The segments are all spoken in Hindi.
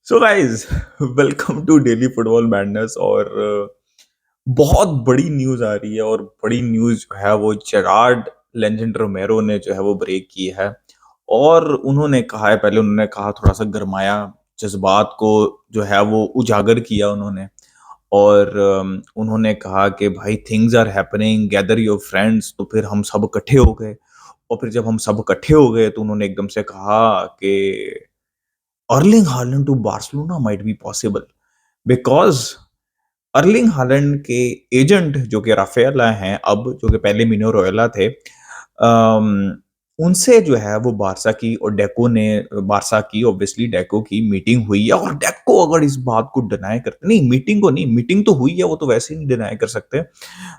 So guys, welcome to daily football madness. और बहुत बड़ी न्यूज आ रही है। और बड़ी न्यूज जो है वो जेरार्ड लेजेंड रोमेरो ने जो है वो ब्रेक की है। और उन्होंने कहा है, पहले उन्होंने कहा, थोड़ा सा गरमाया, जज्बात को जो है वो उजागर किया उन्होंने। और उन्होंने कहा कि भाई things are happening, gather your friends. तो फिर हम सब इकट्ठे हो गए। और फिर जब हम सब इकट्ठे हो गए तो उन्होंने एकदम से कहा कि Erling Haaland to Barcelona might be possible, because Erling Haaland के एजेंट जो कि राफेला हैं, अब जो कि पहले मिनो रॉयला थे, उनसे जो है वो बारसा की और डेको ने, बारसा की ऑब्वियसली, डेको की मीटिंग हुई है। और डेको अगर इस बात को डिनाई करते, नहीं मीटिंग को नहीं, मीटिंग तो हुई है, वो तो वैसे ही नहीं डिनाई कर सकते।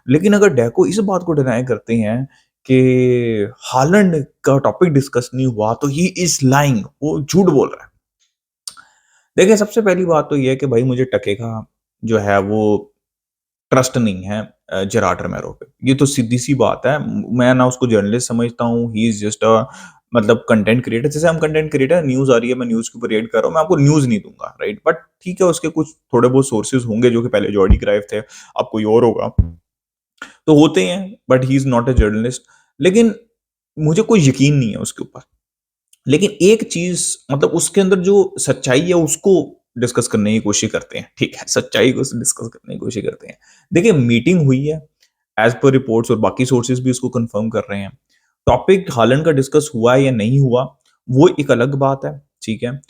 लेकिन अगर डेको इस बात को डिनाई करते हैं कि हालैंड का टॉपिक डिस्कस नहीं हुआ, तो ही इज लाइंग, वो झूठ बोल रहा है। देखिए, सबसे पहली बात तो ये है कि भाई मुझे टके का जो है वो ट्रस्ट नहीं है जेरार्ड रोमेरो पे। ये तो सीधी-सी बात है। मैं ना उसको जर्नलिस्ट समझता हूँ, ही इज़ जस्ट मतलब कंटेंट क्रिएटर। जैसे हम कंटेंट क्रिएटर, न्यूज़ आ रही है, मैं न्यूज़ के ऊपर रिएक्ट कर रहा हूँ, मैं आपको न्यूज़ नहीं दूँगा, राइट? बट ठीक है, उसके कुछ थोड़े बहुत सोर्सेज़ होंगे जो कि पहले जॉर्डी क्राइव थे, अब कोई और होगा। तो होते हैं, but he is not a journalist. लेकिन मुझे कोई यकीन नहीं है उसके ऊपर। लेकिन एक चीज़, मतलब उसके अंदर जो सच्चाई है उसको डिस्कस करने की कोशिश करते हैं, ठीक है? सच्चाई को डिस्कस करने की कोशिश करते हैं। देखिए, मीटिंग हुई है, एज़ पर रिपोर्ट्स, और बाकी सोर्सेज़ भी इसको कन्फर्म कर रहे हैं। टॉपिक हालैंड का डिस्कस हुआ है या नहीं हुआ, वो एक अलग बात है, ठीक है?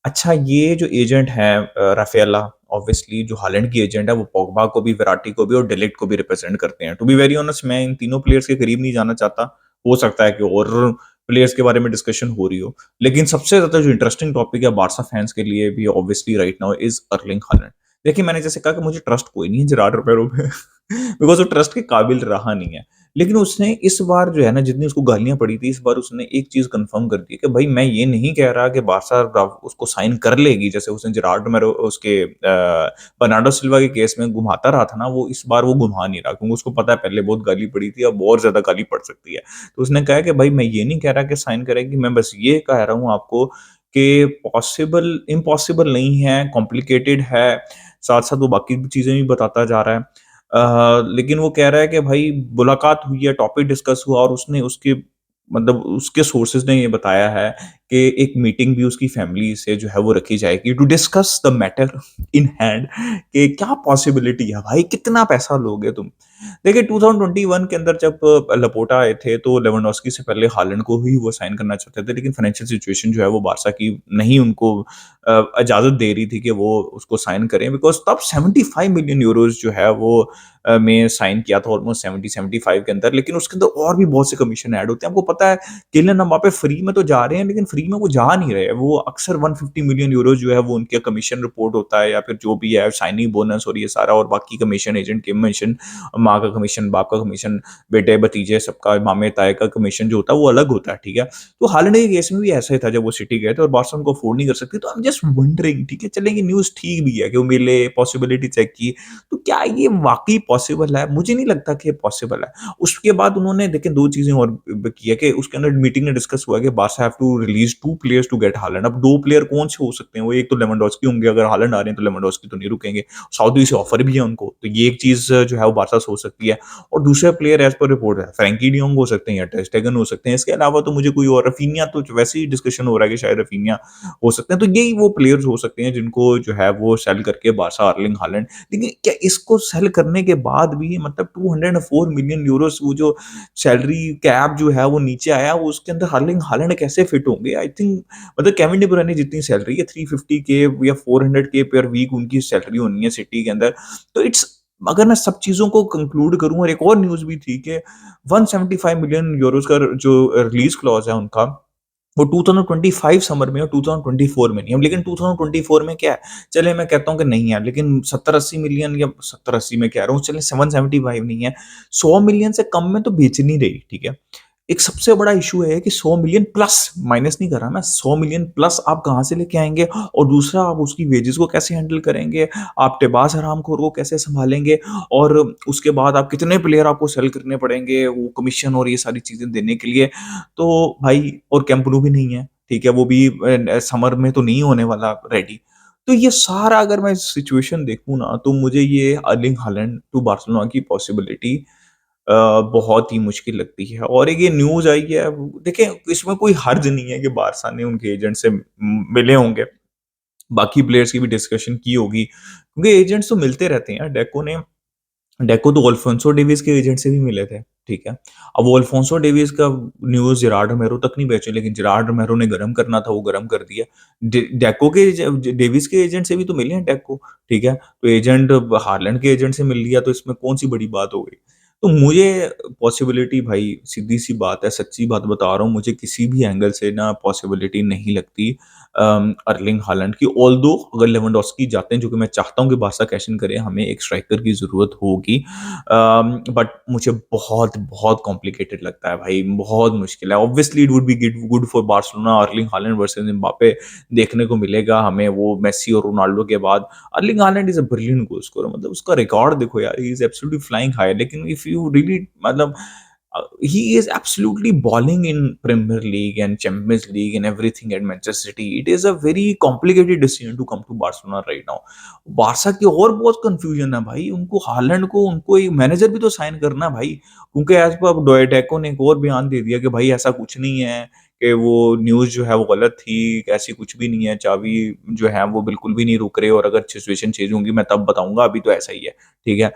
अच्छा, ये जो एजेंट हैं राफेला, ऑब्वियसली जो हालैंड की एजेंट है, वो पोग्बा को भी, विराटी को भी और de Ligt को भी रिप्रेजेंट करते हैं। टू बी वेरी ऑनेस्ट, मैं इन तीनों प्लेयर्स के करीब नहीं जाना चाहता। हो सकता है कि और प्लेयर्स के बारे में डिस्कशन हो रही हो। लेकिन सबसे ज़्यादा जो इंटरेस्टिंग टॉपिक है बार्सा फैन्स के लिए भी, obviously right now, is Erling Haaland. देखिए, मैंने जैसे कहा कि मुझे ट्रस्ट कोई नहीं है जेरार्ड रोमेरो पे बिकॉज़ वो ट्रस्ट के काबिल रहा नहीं है। लेकिन उसने इस बार जो है ना, जितनी उसको गालियाँ पड़ी थी, इस बार उसने एक चीज़ कन्फर्म कर दी कि भाई मैं ये नहीं कह रहा कि बार्सा उसको साइन कर लेगी, जैसे उसने जेरार्ड रोमेरो उसके बर्नार्डो सिल्वा के केस में घुमाता रहा था ना, वो इस बार वो घुमा नहीं रहा, क्योंकि उसको पता है पहले बहुत गाली पड़ी थी, अब और ज़्यादा गाली पड़ सकती है। तो उसने कहा कि भाई मैं ये नहीं कह रहा कि साइन करेगी, मैं बस ये कह रहा हूँ आपको कि पॉसिबल इम्पॉसिबल नहीं है, कॉम्प्लिकेटेड है, साथ-साथ वो बाकी भी चीज़ें भी बताता जा रहा है। लेकिन वो कह रहा है कि भाई मुलाकात हुई है, टॉपिक डिस्कस हुआ, और उसने उसके, मतलब उसके सोर्सेज़ ने ये बताया है कि एक मीटिंग भी उसकी फैमिली से जो है वो रखी जाएगी to discuss the matter in hand, कि क्या पॉसिबिलिटी है भाई, कितना पैसा लोगे तुम? देखिए, 2021 के अंदर जब लपोटा आए थे, तो लेवेंडोस्की से पहले हालैंड को ही वो साइन करना चाहते थे, लेकिन फाइनेंशियल सिचुएशन जो है वो बार्सा की नहीं उनको इजाज़त दे रही थी कि वो उसको साइन करें, बिकॉज़ तब 75 मिलियन यूरोज़ जो है वो में साइन किया था, ऑलमोस्ट 70-75 के अंदर। लेकिन उसके अंदर और भी बहुत से कमीशन ऐड होते हैं। आपको पता है, किलियन एम्बाप्पे फ्री में तो जा रहे हैं, लेकिन फ्री में वो जा नहीं रहे। वो अक्सर 150 मिलियन यूरो जो है वो उनका कमीशन रिपोर्ट होता है, या फिर जो भी है साइनिंग बोनस और ये सारा, और बाकी कमीशन, एजेंट के कमीशन, माँ का कमीशन, बाप का कमीशन, बेटे भतीजे सबका, मामे ताए का कमीशन जो होता है वो अलग होता है, ठीक है? तो हालांकि के केस में भी ऐसा ही था, जब वो सिटी गए थे और बार्सा उनको अफोर्ड नहीं कर सकती। तो आई एम जस्ट वंडरिंग, ठीक है, चलेंगे, न्यूज़ ठीक भी है कि वो मिले, पॉसिबिलिटी चेक की, तो क्या ये वाक़ई पॉसिबल है? मुझे नहीं लगता कि ये पॉसिबल है। उसके बाद उन्होंने देखिए 2 चीज़ें और ब की है कि उसके अंदर मीटिंग में डिस्कस हुआ कि Barca have to release 2 players to get Haaland. अब 2 प्लेयर कौन से हो सकते हैं? वो एक तो लेवेंडोस्की होंगे, अगर हालैंड आ रहे हैं तो लेवेंडोस्की तो नहीं रुकेंगे। सऊदी से ऑफर भी है उनको, तो ये एक चीज़ जो है वो बार्सा से हो सकती है। और दूसरा प्लेयर एज़ पर रिपोर्ट है, फ्रैंकी डी योंग हो सकते हैं या टर स्टेगन हो सकते हैं। इसके अलावा तो मुझे कोई और, रफीनिया तो वैसे ही डिस्कशन हो रहा है कि शायद रफीनिया हो सकते हैं। तो यही वो प्लेयर्स हो सकते हैं जिनको जो है वो सेल करके बार्सा अर्लिंग हालैंड। लेकिन क्या इसको सेल करने के बाद भी, मतलब 204 मिलियन यूरोस, वो जो सैलरी कैप जो है वो नीचे आया, वो उसके अंदर अर्लिंग हालैंड कैसे फिट होंगे? आई थिंक, मतलब केविन डी ब्रुयने जितनी सैलरी है 350 के या 400 के पर वीक उनकी सैलरी होनी है सिटी के अंदर। तो इट्स, अगर मैं सब चीज़ों को कंक्लूड करूँ, और एक और न्यूज़ भी थी कि 175 मिलियन यूरोस का जो रिलीज़ क्लॉज़ है उनका, वो 2025 समर में और 2024 में नहीं है। लेकिन 2024 में क्या है? चलिए मैं कहता हूँ कि नहीं है, लेकिन 70-80 मिलियन, या 70-80 में कह रहा हूँ, चलिए 775 नहीं है, 100 मिलियन से कम में तो बेच नहीं रही, ठीक है? एक सबसे बड़ा इश्यू है कि 100 मिलियन प्लस, माइनस नहीं कर रहा मैं, 100 मिलियन प्लस आप कहाँ से लेके आएँगे? और दूसरा, आप उसकी वेजेस को कैसे हैंडल करेंगे? आप टेबास हरामखोर को कैसे सँभालेंगे? और उसके बाद आप कितने प्लेयर आपको सेल करने पड़ेंगे, वो कमीशन और ये सारी चीज़ें देने के लिए। तो भाई, और कैंप नु भी नहीं है, ठीक है? वो भी समर में तो नहीं होने वाला रेडी। तो ये सारा अगर मैं सिचुएशन देखूँ ना, तो मुझे ये अर्लिंग हालैंड टू बार्सिलोना की पॉसिबिलिटी अ, बहुत ही मुश्किल लगती है। और एक ये न्यूज़ आई है, देखिए इसमें कोई हर्ज नहीं है कि बार्सा ने उनके एजेंट से मिले होंगे, बाकी प्लेयर्स की भी डिस्कशन की होगी, क्योंकि एजेंट्स तो मिलते रहते हैं। डेको तो अल्फोंसो डेविस के एजेंट से भी मिले थे, ठीक है? अब वो अल्फोंसो डेविस का न्यूज़ जेरार्ड रोमेरो तक नहीं पहुंची, लेकिन जेरार्ड रोमेरो ने गरम करना था, वो गरम कर दिया। डेको के डेविस के एजेंट से भी तो मिले हैं डेको, ठीक है? तो एजेंट हार्लैंड के एजेंट से मिल लिया, तो इसमें कौन सी बड़ी बात हो गई? तो मुझे पॉसिबिलिटी, भाई सीधी सी बात है, सच्ची बात बता रहा हूँ, मुझे किसी भी एंगल से ना पॉसिबिलिटी नहीं लगती अर्लिंग हालैंड की। ऑल्दो अगर लेवेंडोस्की जाते हैं, जो कि मैं चाहता हूँ कि बार्सा कैश इन करे, हमें एक स्ट्राइकर की ज़रूरत होगी। बट मुझे बहुत, बहुत कॉम्प्लिकेटेड लगता है भाई, बहुत मुश्किल है। Obviously it would be good for Barcelona, Erling Haaland versus Mbappe देखने को मिलेगा हमें, वो मेसी और रोनाल्डो के बाद। Erling Haaland is a brilliant goal scorer, मतलब उसका रिकॉर्ड देखो यार, he is absolutely flying high. लेकिन इफ यू रियली मतलब he is absolutely balling in Premier League and Champions League and everything at Manchester City. It is a very complicated decision to come to Barcelona right now. Barça की और बहुत कंफ्यूजन है भाई, उनको हालैंड को उनको एक मैनेजर भी तो साइन करना है भाई, क्योंकि एज पर डोएटेको ने एक और बयान दे दिया कि भाई ऐसा कुछ नहीं है, कि वो न्यूज़ जो है वो गलत थी, ऐसी कुछ भी नहीं है, चावी जो है वो बिल्कुल भी नहीं रुक रहे, और अगर सिचुएशन चेंज होंगी मैं तब बताऊंगा, अभी तो ऐसा ही है, ठीक है?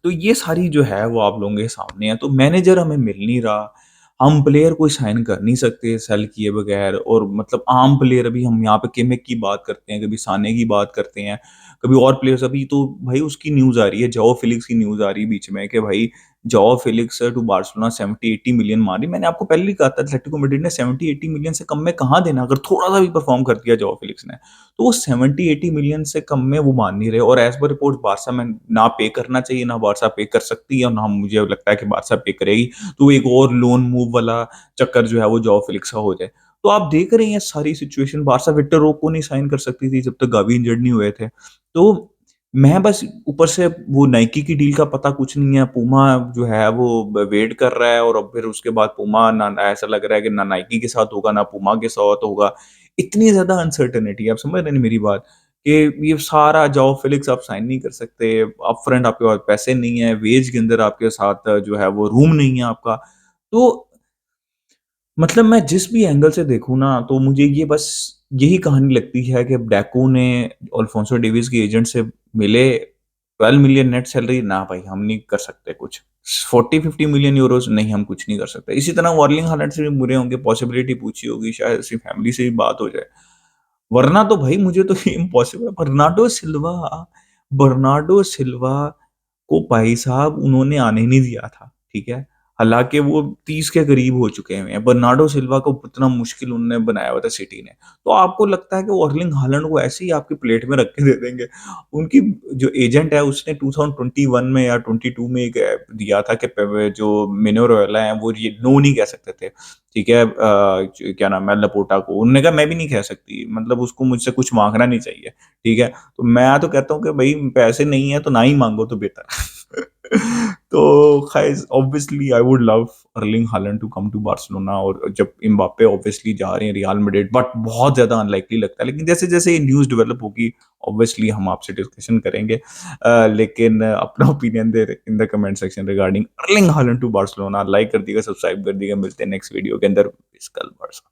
तो ये सारी जो है वो आप लोगों के सामने है, तो मैनेजर हमें मिल नहीं रहा, हम प्लेयर कोई साइन कर नहीं सकते सेल किए बगैर, और मतलब आम प्लेयर, अभी हम यहाँ पे किमिक की बात करते हैं, कभी साने की बात करते हैं, कभी और प्लेयर्स, अभी तो भाई उसकी न्यूज़ आ रही है, जोआ फिलिक्स की न्यूज़ आ रही है बीच में, कि भाई जोआ फिलिक्स टू बार्सिलोना 70-80 मिलियन मारी। मैंने आपको पहले ही कहा था, एटलेटिको मैड्रिड ने 70-80 मिलियन से कम में कहाँ देना, अगर थोड़ा-सा भी परफॉर्म कर दिया जोआ फिलिक्स ने। तो वो 70-80 मिलियन से कम में वो मान नहीं रहे, और एज़ पर रिपोर्ट्स बार्सा में ना पे करना चाहिए, ना बार्सा पे कर सकती है, और ना मुझे लगता है कि बार्सा पे करेगी। तो एक और लोन मूव वाला चक्कर जो है वो जोआ फिलिक्स का हो जाए। तो आप देख रहे हैं सारी सिचुएशन, बार्सा विक्टर रोको नहीं साइन कर सकती थी जब तक गावी इंजर्ड नहीं हुए थे। तो मैं बस ऊपर से वो नाइकी की डील का पता कुछ नहीं है, पूमा जो है वो वेट कर रहा है, और अब फिर उसके बाद पूमा ना, ऐसा लग रहा है कि ना नाइकी के साथ होगा, ना पूमा के साथ होगा। इतनी ज़्यादा अनसर्टेनिटी है, आप समझ रहे हैं मेरी बात? कि ये सारा जोआ फिलिक्स आप साइन नहीं कर सकते, अपफ्रंट आपके पास पैसे नहीं है, वेज के अंदर आपके साथ जो है वो रूम नहीं है आपका। तो मतलब मैं जिस भी एंगल से देखूँ ना, तो मुझे ये बस यही कहानी लगती है कि डेको ने अल्फोंसो डेविस के एजेंट से मिले, 12 मिलियन नेट सैलरी, ना भाई हम नहीं कर सकते कुछ। 40-50 मिलियन यूरोज़ नहीं, हम कुछ नहीं कर सकते। इसी तरह वो अर्लिंग हालैंड से भी बुरे होंगे, पॉसिबिलिटी पूछी होगी, शायद उसकी फैमिली से भी बात हो जाए। वरना तो भाई मुझे तो ये इम्पॉसिबल है। बर्नार्डो सिल्वा को भाई साहब उन्होंने आने नहीं दिया था, ठीक है? हालाँकि वो 30 के करीब हो चुके हुए हैं। बर्नार्डो सिल्वा को इतना मुश्किल उन्होंने बनाया हुआ था सिटी ने। तो आपको लगता है कि वो अर्लिंग हालैंड को ऐसे ही आपकी प्लेट में रख के दे देंगे? उनकी जो एजेंट है उसने 2021 में या 22 में एक दिया था कि जो मिनो रॉयला है वो ये नो नहीं कह सकते थे, ठीक है? क्या नाम है, लपोर्टा को। उन्होंने कहा मैं भी नहीं कह सकती, मतलब उसको मुझसे कुछ माँगना नहीं चाहिए, ठीक है? तो मैं तो कहता हूँ कि भई पैसे नहीं है तो ना ही माँगो तो बेहतर है। तो guys obviously I would love Erling Haaland to come to Barcelona, और जब एम्बाप्पे ऑब्वियसली जा रहे हैं रियल मैड्रिड, बट बहुत ज़्यादा अनलाइकली लगता है। लेकिन जैसे-जैसे ये न्यूज़ डेवलप होगी, ऑब्वियसली हम आपसे डिस्कशन करेंगे। लेकिन अपना ओपिनियन दे in the comment section regarding Erling Haaland to Barcelona. Like कर दीजिएगा, सब्सक्राइब कर दीजिएगा। मिलते हैं नेक्स्ट वीडियो के अंदर। इस कल बार्सा।